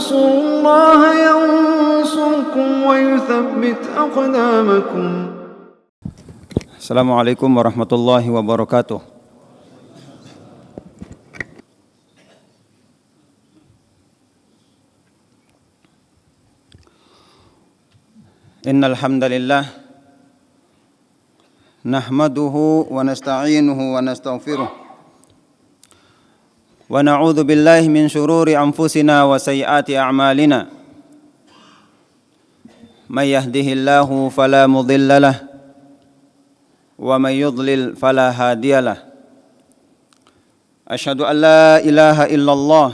تنصروا الله ينصركم ويثبت أقدامكم. Assalamualaikum warahmatullahi wabarakatuh. Innal hamdalillah nahmaduhu wa nasta'inuhu wa nastaghfiruh wa na'udzu billahi min shururi anfusina wa sayyiati a'malina. May yahdihillahu fala mudilla lahu wa may yudlil fala hadiyalah. Asyhadu an la ilaha illallah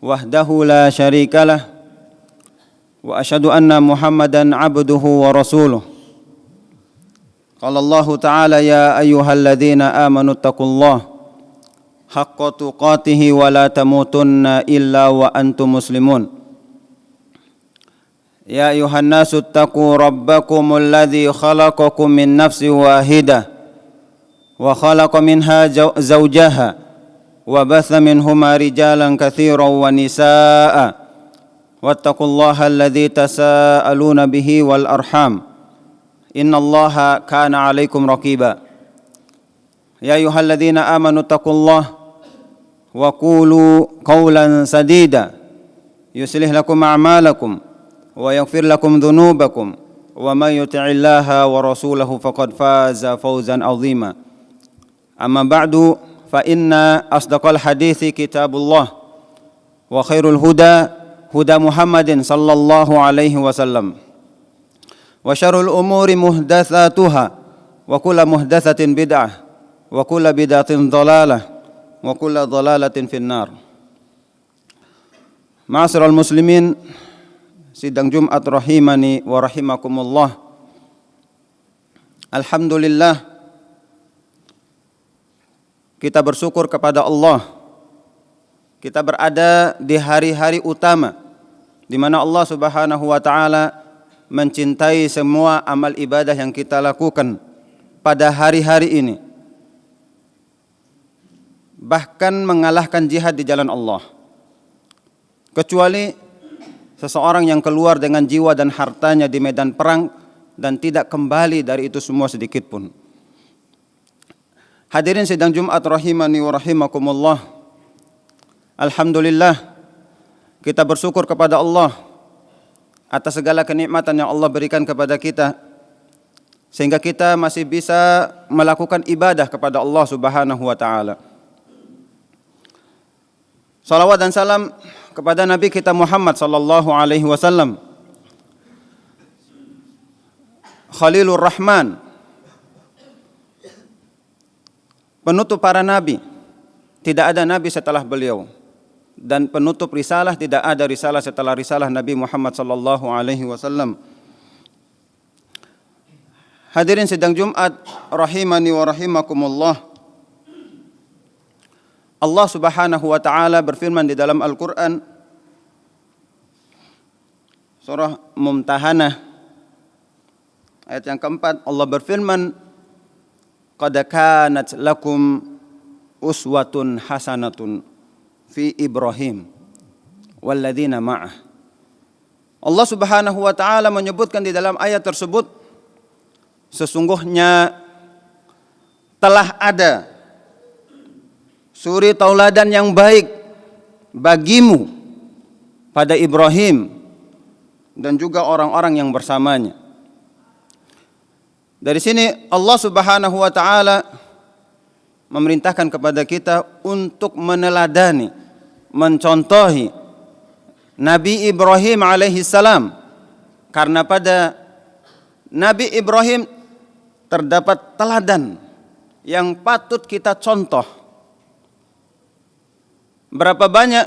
wahdahu la syarikalah wa asyhadu anna Muhammadan abduhu wa rasuluh. Qala Allah ta'ala ya ayyuhalladzina amanu taqullaha haqqa tuqatih wa la tamutunna illa wa antum muslimun. Ya ayuhan nasu taqu rabbakumul ladzi khalaqakum min nafsin wahidah wa khalaqa minha zawjaha wa batha minhuma rijalan katsiran wa nisaa'a wattaqullaha alladzi tasaaluna bihi wal arham innallaha kana 'alaikum raqiba. Ya ayyuhalladzina amanu taqullaha wa qulu qawlan sadida yuslih lakum a'malakum wa yaghfir lakum dhunubakum wa may yuti'illaha wa rasulahu faqad faza fawzan 'azima. Amma ba'du fa inna asdaqal hadithi kitabullah wa khairul huda huda Muhammadin sallallahu alaihi wasallam wa syarrul umuri muhdatsatuha wa kullu muhdatsatin bid'ah wa kullu bid'atin dhalalah wa kullu dhalalatin finnar. Ma'asyiral muslimin, sidang Jumat rahimani wa rahimakumullah. Alhamdulillah, kita bersyukur kepada Allah. Kita berada di hari-hari utama di mana Allah Subhanahu wa taala mencintai semua amal ibadah yang kita lakukan pada hari-hari ini. Bahkan mengalahkan jihad di jalan Allah. Kecuali seseorang yang keluar dengan jiwa dan hartanya di medan perang dan tidak kembali dari itu semua sedikit pun. Hadirin sidang Jumat rahimani wa rahimakumullah. Alhamdulillah, kita bersyukur kepada Allah atas segala kenikmatan yang Allah berikan kepada kita sehingga kita masih bisa melakukan ibadah kepada Allah Subhanahu wa taala. Salawat dan salam kepada Nabi kita Muhammad sallallahu alaihi wasallam, Khalilur Rahman, penutup para nabi. Tidak ada nabi setelah beliau, dan penutup risalah tidak ada risalah setelah risalah Nabi Muhammad sallallahu alaihi wasallam. Hadirin sidang Jumat rahimani wa rahimakumullah. Allah Subhanahu wa taala berfirman di dalam Al-Qur'an surah Mumtahanah ayat yang keempat. Allah berfirman, qad kanat lakum uswatun hasanatun fi Ibrahim walladzina ma'ah. Allah Subhanahu wa taala menyebutkan di dalam ayat tersebut, sesungguhnya telah ada suri tauladan yang baik bagimu pada Ibrahim dan juga orang-orang yang bersamanya. Dari sini Allah Subhanahu wa taala memerintahkan kepada kita untuk meneladani, mencontohi Nabi Ibrahim alaihi salam, karena pada Nabi Ibrahim terdapat teladan yang patut kita contoh. Berapa banyak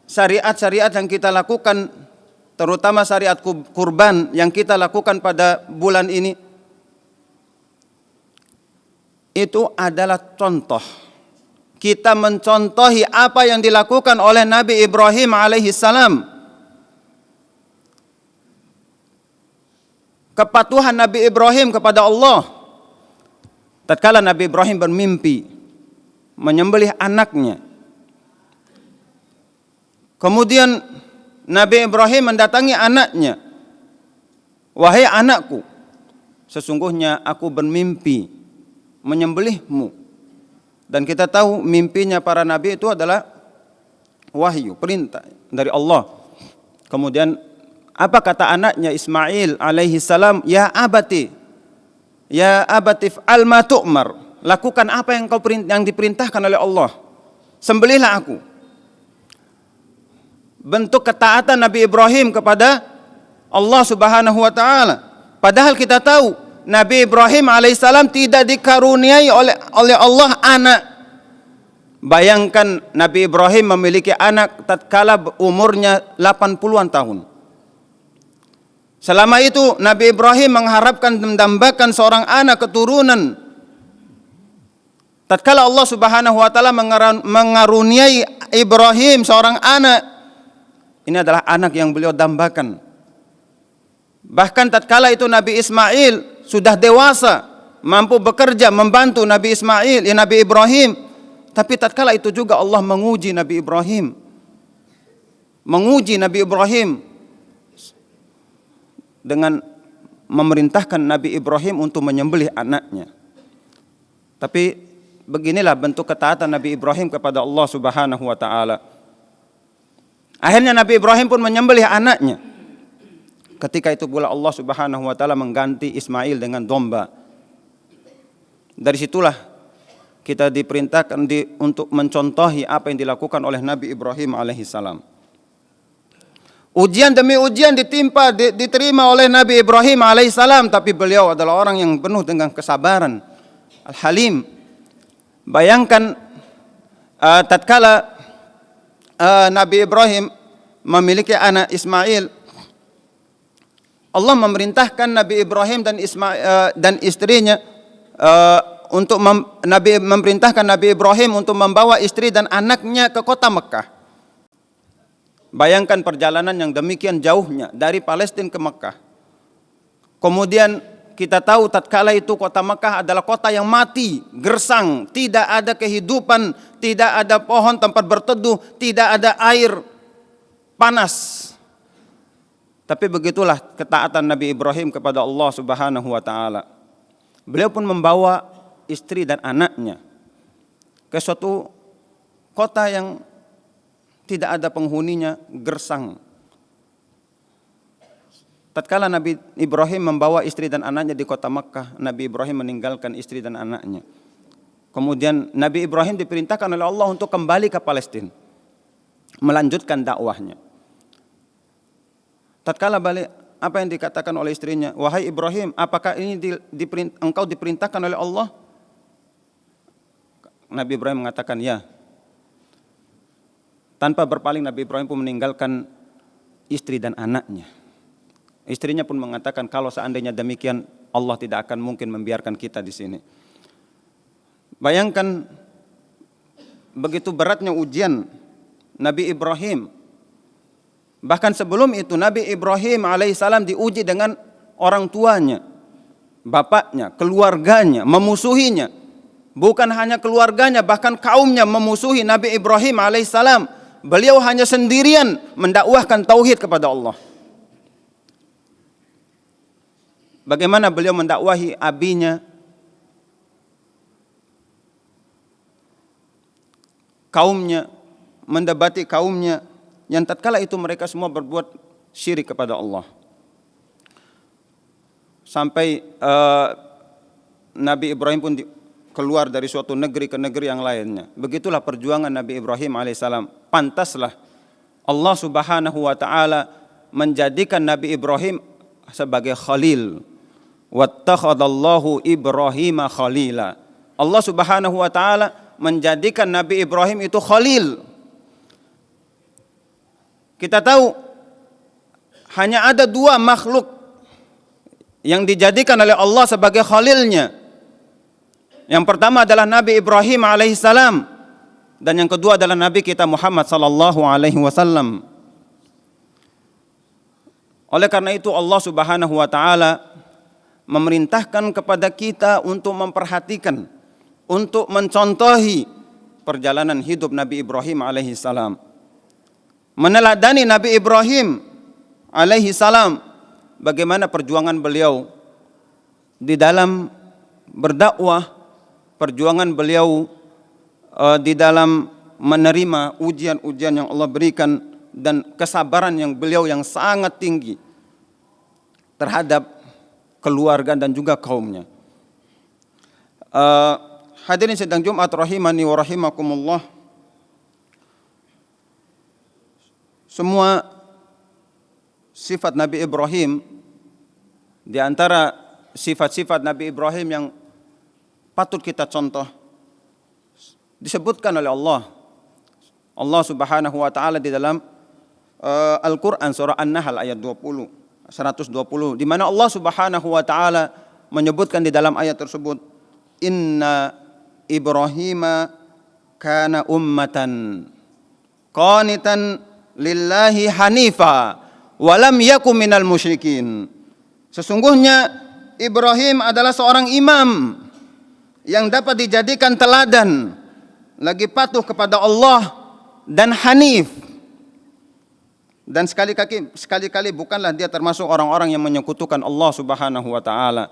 syariat-syariat yang kita lakukan, terutama syariat kurban yang kita lakukan pada bulan ini, itu adalah contoh. Kita mencontohi apa yang dilakukan oleh Nabi Ibrahim alaihi salam. Kepatuhan Nabi Ibrahim kepada Allah. Tatkala Nabi Ibrahim bermimpi menyembelih anaknya, kemudian Nabi Ibrahim mendatangi anaknya. Wahai anakku, sesungguhnya aku bermimpi menyembelihmu. Dan kita tahu mimpinya para nabi itu adalah wahyu, perintah dari Allah. Kemudian apa kata anaknya Ismail alaihi salam? Ya abati fa'al ma tu'mar. Lakukan apa yang diperintahkan oleh Allah. Sembelihlah aku. Bentuk ketaatan Nabi Ibrahim kepada Allah Subhanahu wa taala. Padahal kita tahu Nabi Ibrahim alaihissalam tidak dikaruniai oleh Allah anak. Bayangkan Nabi Ibrahim memiliki anak tatkala umurnya 80-an tahun. Selama itu Nabi Ibrahim mengharapkan mendambakan seorang anak keturunan. Tatkala Allah Subhanahu wa taala mengaruniai Ibrahim seorang anak, ini adalah anak yang beliau dambakan. Bahkan tatkala itu Nabi Ismail sudah dewasa, mampu bekerja membantu Nabi Ibrahim. Tapi tatkala itu juga Allah menguji Nabi Ibrahim. Dengan memerintahkan Nabi Ibrahim untuk menyembelih anaknya. Tapi beginilah bentuk ketaatan Nabi Ibrahim kepada Allah Subhanahu wa taala. Akhirnya Nabi Ibrahim pun menyembelih anaknya. Ketika itu pula Allah Subhanahu wa taala mengganti Ismail dengan domba. Dari situlah kita diperintahkan untuk mencontohi apa yang dilakukan oleh Nabi Ibrahim alaihissalam. Ujian demi ujian diterima oleh Nabi Ibrahim alaihissalam, tapi beliau adalah orang yang penuh dengan kesabaran, al-halim. Bayangkan tatkala Nabi Ibrahim memiliki anak Ismail, Allah memerintahkan Nabi Ibrahim dan istrinya memerintahkan Nabi Ibrahim untuk membawa istri dan anaknya ke kota Mekah. Bayangkan perjalanan yang demikian jauhnya dari Palestina ke Mekah. Kemudian kita tahu tatkala itu kota Mekah adalah kota yang mati, gersang, tidak ada kehidupan, tidak ada pohon tempat berteduh, tidak ada air panas. Tapi begitulah ketaatan Nabi Ibrahim kepada Allah Subhanahu wa taala. Beliau pun membawa istri dan anaknya ke suatu kota yang tidak ada penghuninya, gersang. Tatkala Nabi Ibrahim membawa istri dan anaknya di kota Makkah, Nabi Ibrahim meninggalkan istri dan anaknya. Kemudian Nabi Ibrahim diperintahkan oleh Allah untuk kembali ke Palestina, melanjutkan dakwahnya. Tatkala balik, apa yang dikatakan oleh istrinya? Wahai Ibrahim, apakah ini engkau diperintahkan oleh Allah? Nabi Ibrahim mengatakan ya. Tanpa berpaling Nabi Ibrahim pun meninggalkan istri dan anaknya. Istrinya pun mengatakan kalau seandainya demikian Allah tidak akan mungkin membiarkan kita di sini. Bayangkan begitu beratnya ujian Nabi Ibrahim. Bahkan sebelum itu Nabi Ibrahim alaihissalam diuji dengan orang tuanya, bapaknya, keluarganya, memusuhinya. Bukan hanya keluarganya, bahkan kaumnya memusuhi Nabi Ibrahim alaihissalam. Beliau hanya sendirian mendakwahkan tauhid kepada Allah. Bagaimana beliau mendakwahi abinya, kaumnya, mendebati kaumnya, yang tatkala itu mereka semua berbuat syirik kepada Allah. Sampai Nabi Ibrahim pun keluar dari suatu negeri ke negeri yang lainnya. Begitulah perjuangan Nabi Ibrahim alaihissalam. Pantaslah Allah Subhanahu wa taala menjadikan Nabi Ibrahim sebagai khalil. Wattakhadallahu Ibrahim khalila. Allah Subhanahu wa taala menjadikan Nabi Ibrahim itu khalil. Kita tahu hanya ada dua makhluk yang dijadikan oleh Allah sebagai khalilnya. Yang pertama adalah Nabi Ibrahim alaihissalam, dan yang kedua adalah Nabi kita Muhammad sallallahu alaihi wasallam. Oleh karena itu Allah Subhanahu wa taala memerintahkan kepada kita untuk memperhatikan, untuk mencontohi perjalanan hidup Nabi Ibrahim alaihissalam. meneladani Nabi Ibrahim alaihi salam, bagaimana perjuangan beliau di dalam berdakwah, perjuangan beliau di dalam menerima ujian-ujian yang Allah berikan, dan kesabaran yang beliau yang sangat tinggi terhadap keluarga dan juga kaumnya. Hadirin sidang Jumat rahimani wa rahimakumullah. Semua sifat Nabi Ibrahim, di antara sifat-sifat Nabi Ibrahim yang patut kita contoh, disebutkan oleh Allah Subhanahu wa taala di dalam Al-Qur'an surah An-Nahl ayat 120, di mana Allah Subhanahu wa taala menyebutkan di dalam ayat tersebut, inna Ibrahima kana ummatan qanitan lillahi hanifa wa lam yakum minal musyrikin. Sesungguhnya Ibrahim adalah seorang imam yang dapat dijadikan teladan, lagi patuh kepada Allah dan hanif, dan sekali-kali bukanlah dia termasuk orang-orang yang menyekutukan Allah Subhanahu wa taala.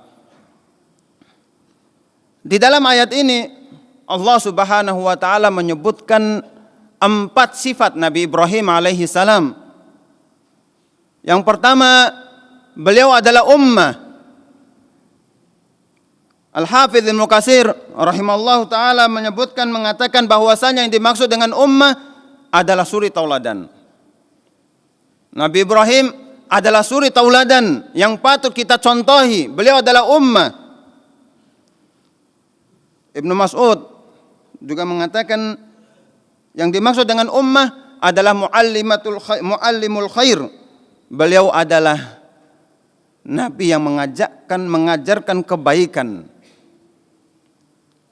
Di dalam ayat ini Allah Subhanahu wa taala menyebutkan 4 sifat Nabi Ibrahim alaihi salam. Yang pertama, beliau adalah ummah. Al-Hafidz Ibnu Katsir rahimallahu taala mengatakan bahwasanya yang dimaksud dengan ummah adalah suri tauladan. Nabi Ibrahim adalah suri tauladan yang patut kita contohi. Beliau adalah ummah. Ibnu Mas'ud juga mengatakan yang dimaksud dengan ummah adalah muallimul khair. Beliau adalah nabi yang mengajarkan kebaikan.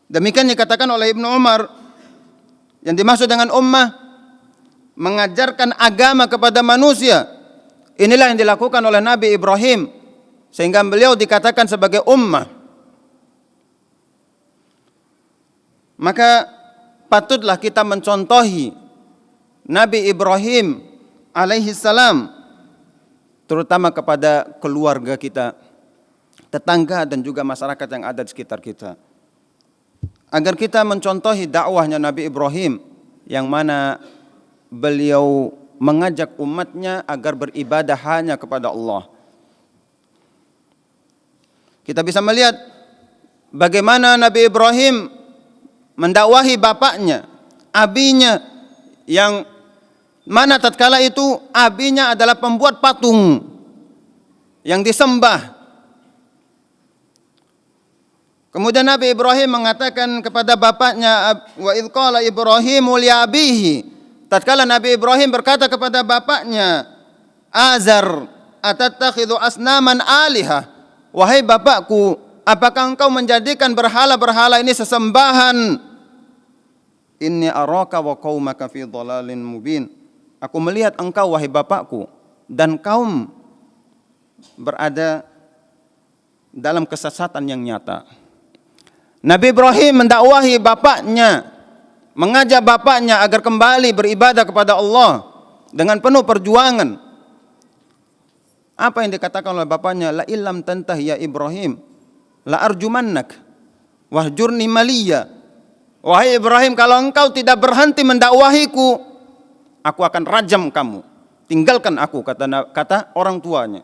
Demikian dikatakan oleh Ibnu Umar, yang dimaksud dengan ummah mengajarkan agama kepada manusia. Inilah yang dilakukan oleh Nabi Ibrahim, sehingga beliau dikatakan sebagai ummah. Maka patutlah kita mencontohi Nabi Ibrahim alaihi salam, terutama kepada keluarga kita, tetangga, dan juga masyarakat yang ada di sekitar kita, agar kita mencontohi dakwahnya Nabi Ibrahim, yang mana beliau mengajak umatnya agar beribadah hanya kepada Allah. Kita bisa melihat bagaimana Nabi Ibrahim mendakwahi bapaknya, abinya, yang mana tatkala itu abinya adalah pembuat patung yang disembah. Kemudian Nabi Ibrahim mengatakan kepada bapaknya, wa idh qala Ibrahimu li abihi, tatkala Nabi Ibrahim berkata kepada bapaknya Azar, atattakhidhu asnaman alihah, wahai bapakku, apakah engkau menjadikan berhala-berhala ini sesembahan? Inni araka wa qaumaka fi dhalalin mubin. Aku melihat engkau wahai bapakku dan kaum berada dalam kesesatan yang nyata. Nabi Ibrahim mendakwahi bapaknya, mengajak bapaknya agar kembali beribadah kepada Allah dengan penuh perjuangan. Apa yang dikatakan oleh bapaknya? La illam tantah ya Ibrahim la arjumannak wahjurni maliya. Wahai Ibrahim, kalau engkau tidak berhenti mendakwahiku, aku akan rajam kamu. Tinggalkan aku, kata orang tuanya.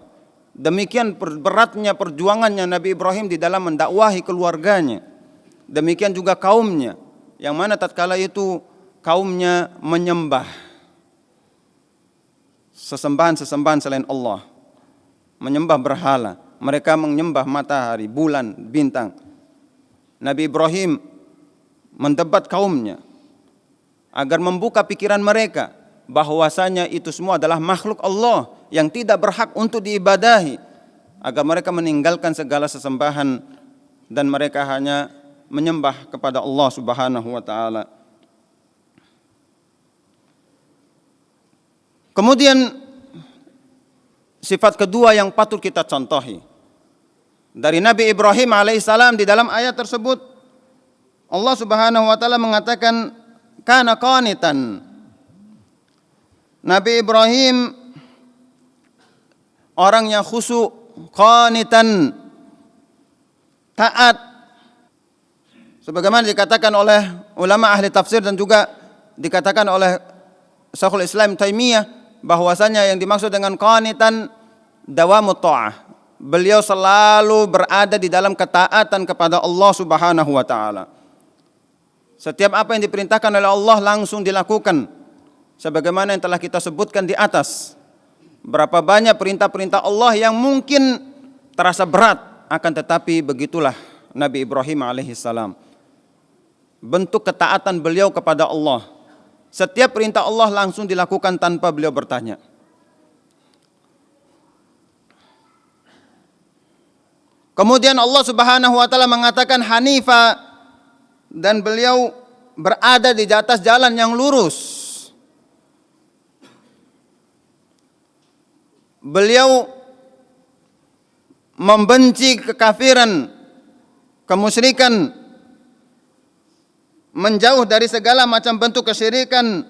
Demikian beratnya perjuangannya Nabi Ibrahim di dalam mendakwahi keluarganya. Demikian juga kaumnya, yang mana tatkala itu kaumnya menyembah sesembahan-sesembahan selain Allah, menyembah berhala. Mereka menyembah matahari, bulan, bintang. Nabi Ibrahim mendebat kaumnya agar membuka pikiran mereka bahwasanya itu semua adalah makhluk Allah yang tidak berhak untuk diibadahi, agar mereka meninggalkan segala sesembahan dan mereka hanya menyembah kepada Allah Subhanahu wa taala. Kemudian sifat kedua yang patut kita contohi dari Nabi Ibrahim alaihissalam, di dalam ayat tersebut Allah Subhanahu wa taala mengatakan kana qanitan. Nabi Ibrahim orang yang khusyuk, qanitan, taat. Sebagaimana dikatakan oleh ulama ahli tafsir dan juga dikatakan oleh Syekhul Islam Taimiyah bahwasanya yang dimaksud dengan qanitan dawamut ta'ah. Beliau selalu berada di dalam ketaatan kepada Allah Subhanahu wa taala. Setiap apa yang diperintahkan oleh Allah langsung dilakukan. Sebagaimana yang telah kita sebutkan di atas. Berapa banyak perintah-perintah Allah yang mungkin terasa berat, akan tetapi begitulah Nabi Ibrahim alaihissalam. Bentuk ketaatan beliau kepada Allah. Setiap perintah Allah langsung dilakukan tanpa beliau bertanya. Kemudian Allah Subhanahu wa taala mengatakan hanifa, dan beliau berada di atas jalan yang lurus. Beliau membenci kekafiran, kemusyrikan, menjauh dari segala macam bentuk kesyirikan.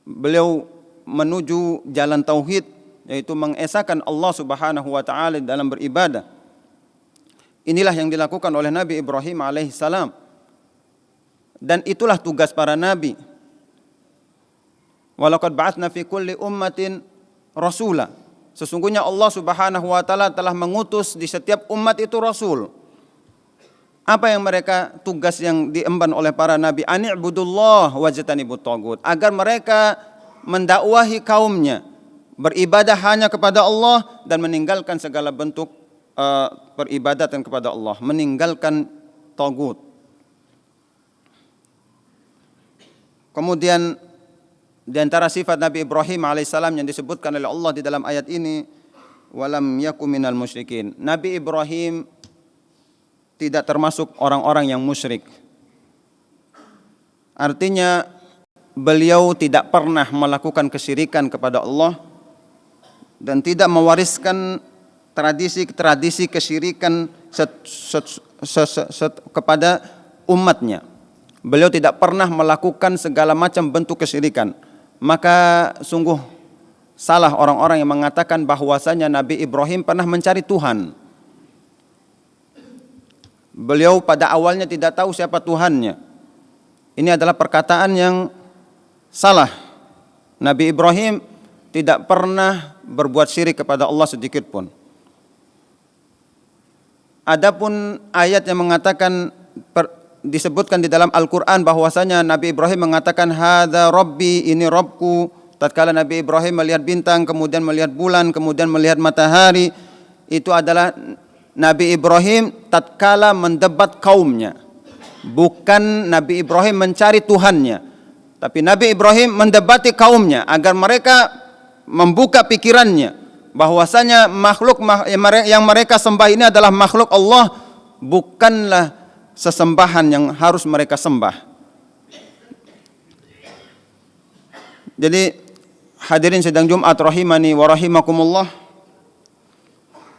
Beliau menuju jalan tauhid, yaitu mengesahkan Allah Subhanahu wa taala dalam beribadah. Inilah yang dilakukan oleh Nabi Ibrahim alaihissalam. Dan itulah tugas para nabi. Walaqad ba'atsna fi kulli ummatin rasula. Sesungguhnya Allah Subhanahu wa taala telah mengutus di setiap umat itu rasul. Apa yang mereka tugas yang diemban oleh para nabi? Ani'budullah wajtanibut tagut. Agar mereka mendakwahi kaumnya, beribadah hanya kepada Allah dan meninggalkan segala bentuk peribadatan kepada Allah, meninggalkan tagut. Kemudian di antara sifat Nabi Ibrahim alaihissalam yang disebutkan oleh Allah di dalam ayat ini, walam yakum minal musyrikin. Nabi Ibrahim tidak termasuk orang-orang yang musyrik. Artinya beliau tidak pernah melakukan kesyirikan kepada Allah dan tidak mewariskan tradisi-tradisi kesyirikan kepada umatnya. Beliau tidak pernah melakukan segala macam bentuk kesyirikan. Maka sungguh salah orang-orang yang mengatakan bahwasanya Nabi Ibrahim pernah mencari Tuhan. Beliau pada awalnya tidak tahu siapa Tuhannya. Ini adalah perkataan yang salah. Nabi Ibrahim tidak pernah berbuat syirik kepada Allah sedikit pun. Adapun ayat yang mengatakan disebutkan di dalam Al-Quran bahwasanya Nabi Ibrahim mengatakan hadza Rabbi, ini Rabbku. Tatkala Nabi Ibrahim melihat bintang, kemudian melihat bulan, kemudian melihat matahari, itu adalah Nabi Ibrahim tatkala mendebat kaumnya. Bukan Nabi Ibrahim mencari Tuhannya, tapi Nabi Ibrahim mendebati kaumnya agar mereka membuka pikirannya bahwasanya makhluk yang mereka sembah ini adalah makhluk Allah, bukanlah sesembahan yang harus mereka sembah. Jadi hadirin sidang Jumat rahimani wa rahimakumullah,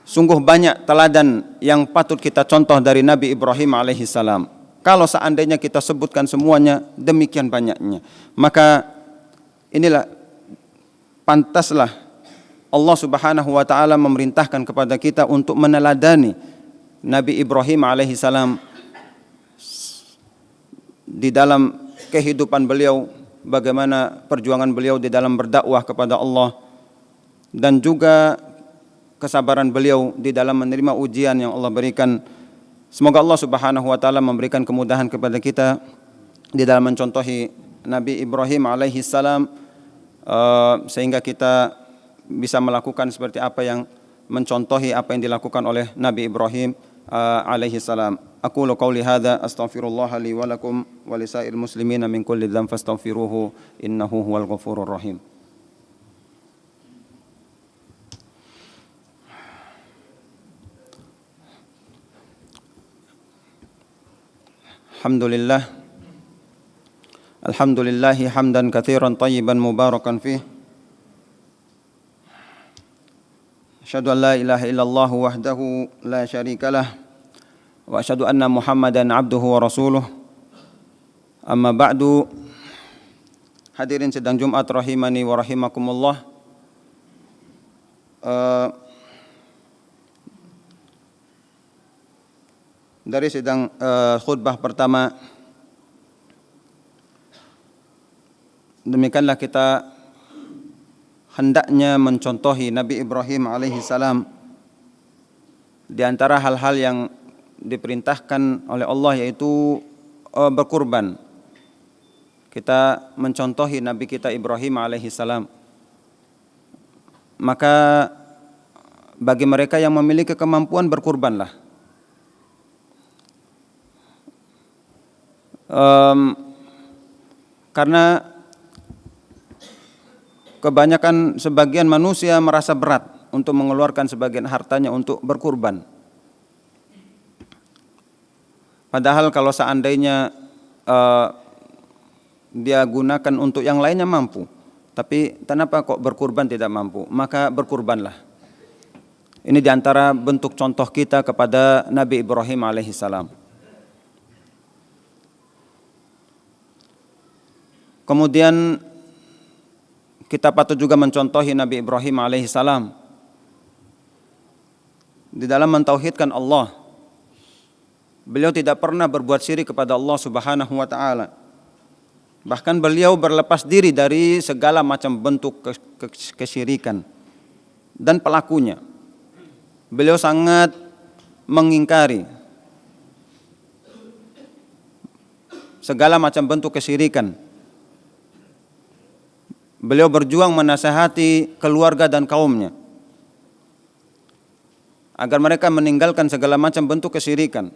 sungguh banyak teladan yang patut kita contoh dari Nabi Ibrahim alaihissalam. Kalau seandainya kita sebutkan semuanya, demikian banyaknya, maka inilah pantaslah Allah Subhanahu wa taala memerintahkan kepada kita untuk meneladani Nabi Ibrahim alaihissalam di dalam kehidupan beliau, bagaimana perjuangan beliau di dalam berdakwah kepada Allah, dan juga kesabaran beliau di dalam menerima ujian yang Allah berikan. Semoga Allah Subhanahu wa taala memberikan kemudahan kepada kita di dalam mencontohi Nabi Ibrahim alaihi salam, sehingga kita bisa melakukan seperti apa yang mencontohi apa yang dilakukan oleh Nabi Ibrahim alaihi salam. Aqulu qauli hadza astaghfirullah li wa lakum wa lisairil muslimina min kulli dzamb fastaghfiruhu innahu huwal ghafurur rahim. Alhamdulillah hamdan katsiran tayyiban mubarakan fih. Asyhadu an la ilaha illallah wahdahu la syarikalah wa asyhadu anna Muhammadan abduhu wa rasuluh. Amma ba'du. Hadirin sidang Jumat rahimani wa rahimakumullah. Dari sidang khutbah pertama, demikianlah kita hendaknya mencontohi Nabi Ibrahim alaihi salam di antara hal-hal yang diperintahkan oleh Allah, yaitu berkurban. Kita mencontohi Nabi kita Ibrahim alaihi salam. Maka bagi mereka yang memiliki kemampuan, berkurbanlah. Karena kebanyakan sebagian manusia merasa berat untuk mengeluarkan sebagian hartanya untuk berkurban. Padahal kalau seandainya dia gunakan untuk yang lainnya mampu, tapi kenapa kok berkurban tidak mampu? Maka berkurbanlah. Ini diantara bentuk contoh kita kepada Nabi Ibrahim alaihissalam. Kemudian kita patut juga mencontohi Nabi Ibrahim alaihissalam di dalam mentauhidkan Allah. Beliau tidak pernah berbuat syirik kepada Allah Subhanahu wa taala. Bahkan beliau berlepas diri dari segala macam bentuk kesyirikan dan pelakunya. Beliau sangat mengingkari segala macam bentuk kesyirikan. Beliau berjuang menasihati keluarga dan kaumnya agar mereka meninggalkan segala macam bentuk kesyirikan.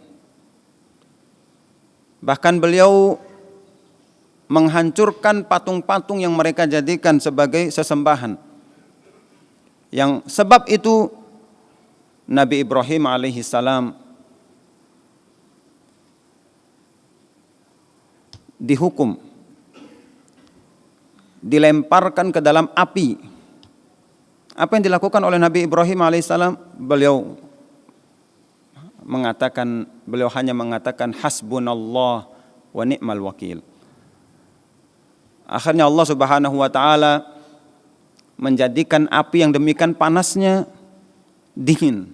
Bahkan beliau menghancurkan patung-patung yang mereka jadikan sebagai sesembahan. Yang sebab itu Nabi Ibrahim alaihissalam dihukum, dilemparkan ke dalam api. Apa yang dilakukan oleh Nabi Ibrahim alaihissalam? Beliau hanya mengatakan hasbunallah wa ni'mal wakil. Akhirnya Allah Subhanahu wa taala menjadikan api yang demikian panasnya dingin.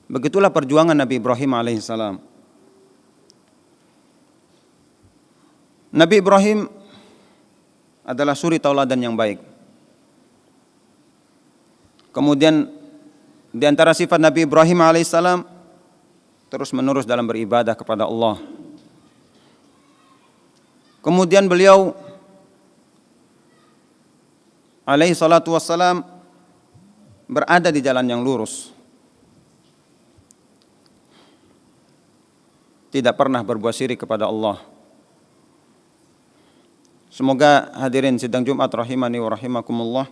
Begitulah perjuangan Nabi Ibrahim alaihissalam. Nabi Ibrahim adalah suri tauladan yang baik. Kemudian di antara sifat Nabi Ibrahim alaihissalam, terus menerus dalam beribadah kepada Allah. Kemudian beliau alaihi salatu wassalam berada di jalan yang lurus. Tidak pernah berbuat syirik kepada Allah. Semoga hadirin sidang Jumat rahimani wa rahimakumullah,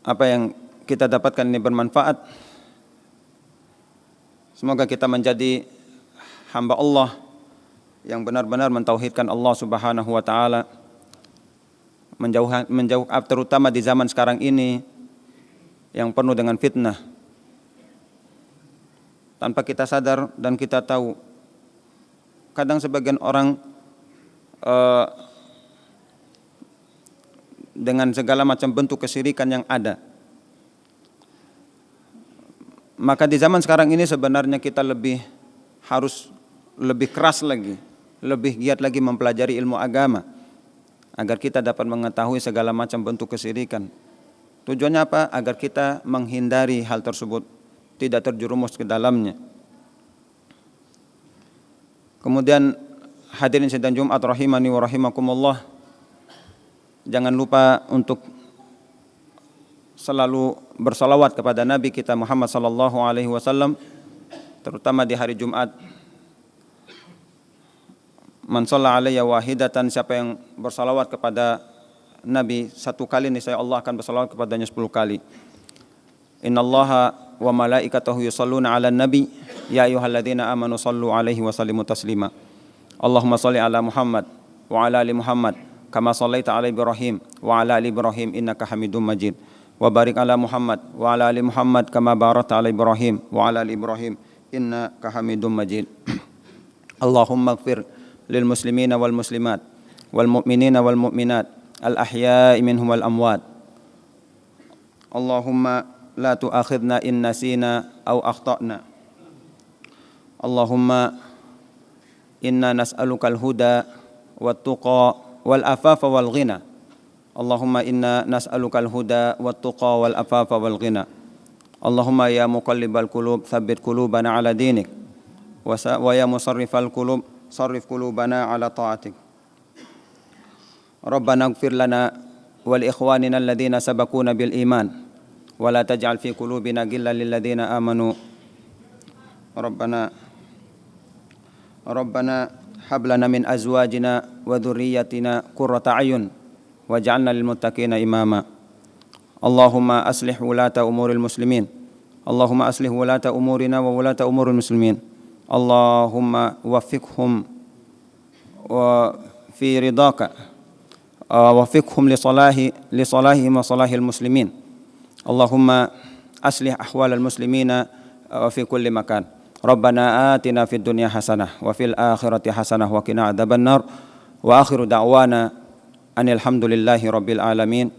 apa yang kita dapatkan ini bermanfaat. Semoga kita menjadi hamba Allah yang benar-benar mentauhidkan Allah Subhanahu wa taala, menjauh terutama di zaman sekarang ini yang penuh dengan fitnah. Tanpa kita sadar dan kita tahu, kadang sebagian orang dengan segala macam bentuk kesyirikan yang ada. Maka di zaman sekarang ini sebenarnya kita harus lebih keras lagi, lebih giat lagi mempelajari ilmu agama agar kita dapat mengetahui segala macam bentuk kesyirikan. Tujuannya apa? Agar kita menghindari hal tersebut, tidak terjerumus ke dalamnya. Kemudian hadirin sidang Jumat rahimani wa rahimakumullah, jangan lupa untuk selalu bersalawat kepada Nabi kita Muhammad sallallahu alaihi wasallam, terutama di hari Jumat. Man shalla alayya wahidatan, siapa yang bersalawat kepada Nabi satu kali, niscaya Allah akan bersalawat kepadanya 10 kali. Innallaha wa malaikatahu yusholluna 'alan nabi ya ayyuhalladzina amanu shallu 'alaihi wa sallimu taslima. Allahumma shalli 'ala Muhammad wa 'ala ali Muhammad kama shallaita 'ala Ibrahim wa 'ala ali Ibrahim innaka Hamidum Majid. Wa barik 'ala Muhammad wa 'ala ali Muhammad kama barakta 'ala Ibrahim wa 'ala ali Ibrahim innaka Hamidum Majid. Allahumma ighfir للمسلمين والمسلمات والمؤمنين والمؤمنات الأحياء منهم والأموات. اللهم لا تؤاخذنا إن نسينا أو أخطأنا. اللهم إنا نسألك الهدى والتقى والعفاف والغنى. اللهم إنا نسألك الهدى والتقى والعفاف والغنى. اللهم يا مقلب القلوب ثبت قلوبنا على دينك، ويا مصرف القلوب صرف قلوبنا على طاعتك. ربنا اغفر لنا ولإخواننا الذين سبقونا بالإيمان ولا تجعل في قلوبنا غلا للذين آمنوا. ربنا هب لنا من أزواجنا وذريتنا قرة أعين واجعلنا للمتقين إماما. اللهم أصلح ولاة أمور المسلمين. اللهم أصلح ولاة أمورنا وولاة أمور المسلمين. اللهم وفقهم في رضاك، وفقهم لصلاحهم وصلاح المسلمين. اللهم أصلح أحوال المسلمين في كل مكان. ربنا آتنا في الدنيا حسنة وفي الآخرة حسنة وقنا عذاب النار. وآخر دعوانا أن الحمد لله رب العالمين.